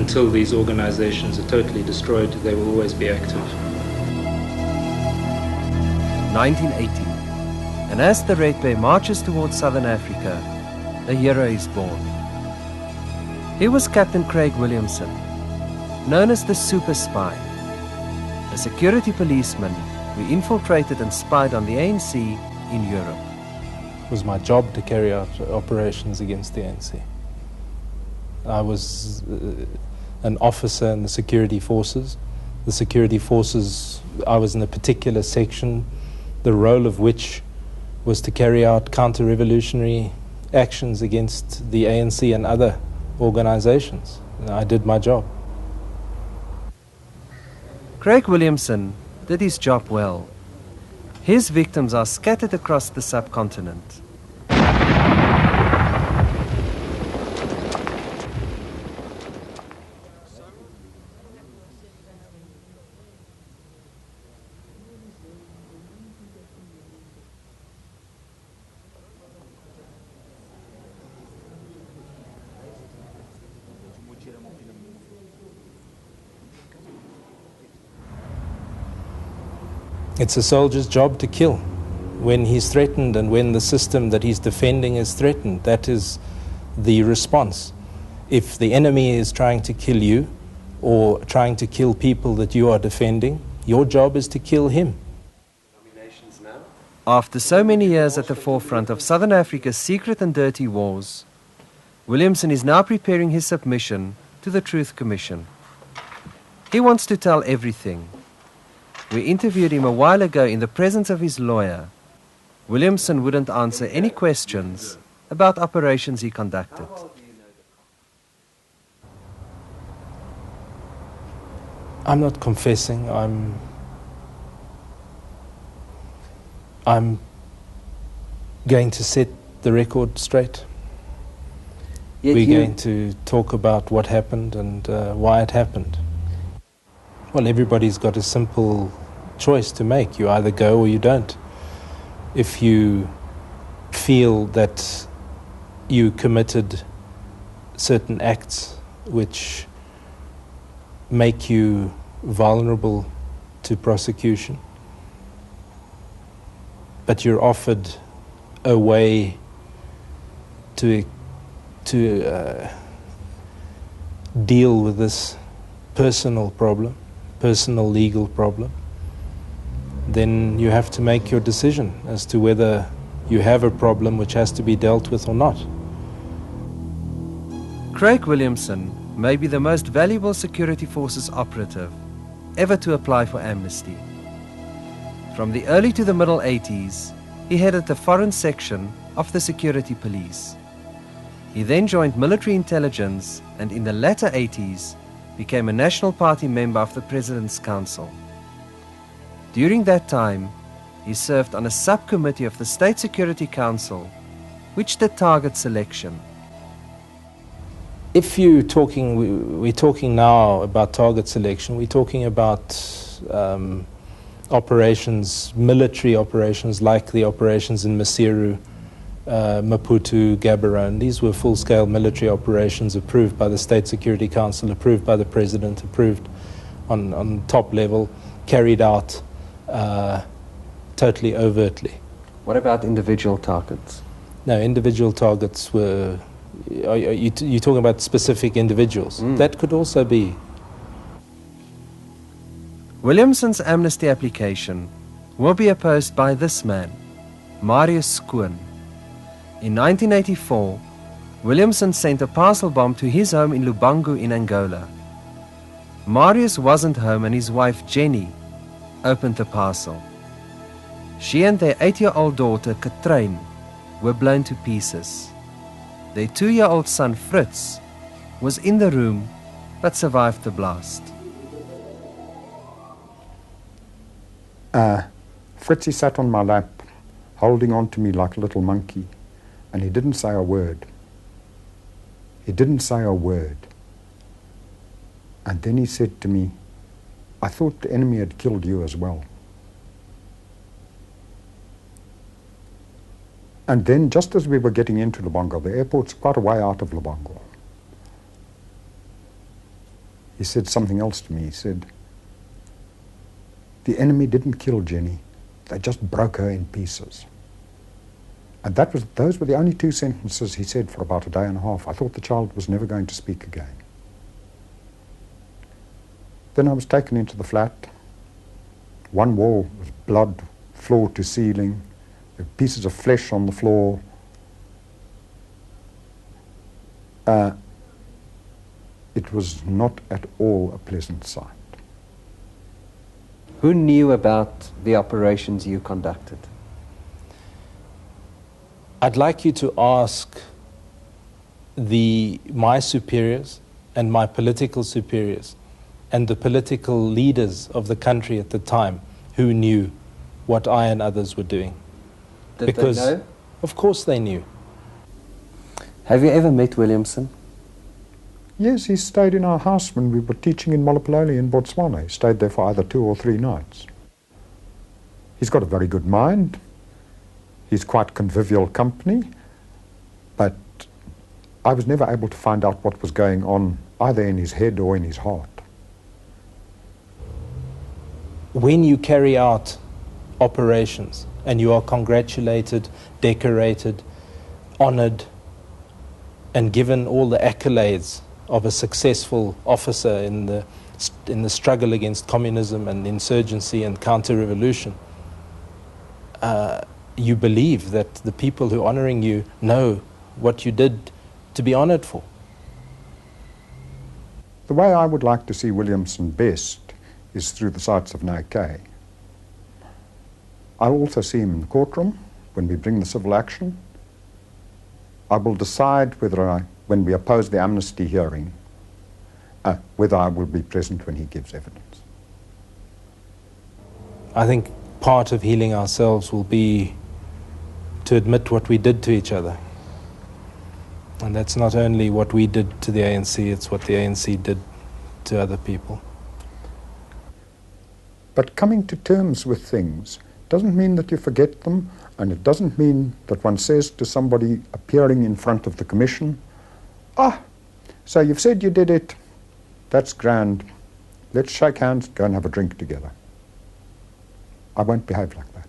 until these organizations are totally destroyed, they will always be active. 1980. And as the Red Bear marches towards Southern Africa, a hero is born. He was Captain Craig Williamson, known as the Super Spy, a security policeman who infiltrated and spied on the ANC in Europe. It was my job to carry out operations against the ANC. I was an officer in the security forces. The security forces, I was in a particular section, the role of which was to carry out counter-revolutionary actions against the ANC and other organizations. I did my job. Craig Williamson did his job well. His victims are scattered across the subcontinent. It's a soldier's job to kill when he's threatened and when the system that he's defending is threatened. That is the response. If the enemy is trying to kill you or trying to kill people that you are defending, your job is to kill him. After so many years at the forefront of Southern Africa's secret and dirty wars, Williamson is now preparing his submission to the Truth Commission. He wants to tell everything. We interviewed him a while ago in the presence of his lawyer. Williamson wouldn't answer any questions about operations he conducted. I'm not confessing. I'm going to set the record straight. We're going to talk about what happened and why it happened. Well, everybody's got a simple choice to make. You either go or you don't. If you feel that you committed certain acts which make you vulnerable to prosecution, but you're offered a way to deal with this personal problem, personal legal problem, then you have to make your decision as to whether you have a problem which has to be dealt with or not. Craig Williamson may be the most valuable security forces operative ever to apply for amnesty. From the early to the middle 80s, he headed the foreign section of the security police. He then joined military intelligence and in the latter 80s became a National Party member of the President's Council. During that time, he served on a subcommittee of the State Security Council, which did target selection. If we're talking now about target selection, we're talking about operations, military operations like the operations in Maseru, Maputo, Gaborone. These were full-scale military operations approved by the State Security Council, approved by the President, approved on top level, carried out totally overtly. What about individual targets? No, individual targets were... You're talking about specific individuals. That could also be. Williamson's amnesty application will be opposed by this man, Marius Skoon. In 1984, Williamson sent a parcel bomb to his home in Lubangu in Angola. Marius wasn't home and his wife Jenny opened the parcel. She and their 8-year-old daughter Katrine were blown to pieces. Their 2-year-old son Fritz was in the room but survived the blast. Fritzy sat on my lap, holding on to me like a little monkey, and he didn't say a word. He didn't say a word. And then he said to me, "I thought the enemy had killed you as well." And then, just as we were getting into Lubango, the airport's quite a way out of Lubango, he said something else to me. He said, "The enemy didn't kill Jenny, they just broke her in pieces." And those were the only two sentences he said for about a day and a half. I thought the child was never going to speak again. Then I was taken into the flat. One wall was blood, floor to ceiling, there were pieces of flesh on the floor. It was not at all a pleasant sight. Who knew about the operations you conducted? I'd like you to ask my superiors and my political superiors and the political leaders of the country at the time who knew what I and others were doing. Did they know? Of course they knew. Have you ever met Williamson? Yes, he stayed in our house when we were teaching in Molopololi in Botswana. He stayed there for either 2 or 3 nights. He's got a very good mind. He's quite convivial company, but I was never able to find out what was going on either in his head or in his heart. When you carry out operations and you are congratulated, decorated, honored, and given all the accolades of a successful officer in the struggle against communism and insurgency and counter-revolution, you believe that the people who are honoring you know what you did to be honored for. The way I would like to see Williamson best is through the sights of Naikei. I'll also see him in the courtroom when we bring the civil action. I will decide whether when we oppose the amnesty hearing, whether I will be present when he gives evidence. I think part of healing ourselves will be to admit what we did to each other. And that's not only what we did to the ANC, it's what the ANC did to other people. But coming to terms with things doesn't mean that you forget them, and it doesn't mean that one says to somebody appearing in front of the commission, so you've said you did it, that's grand, let's shake hands, go and have a drink together. I won't behave like that.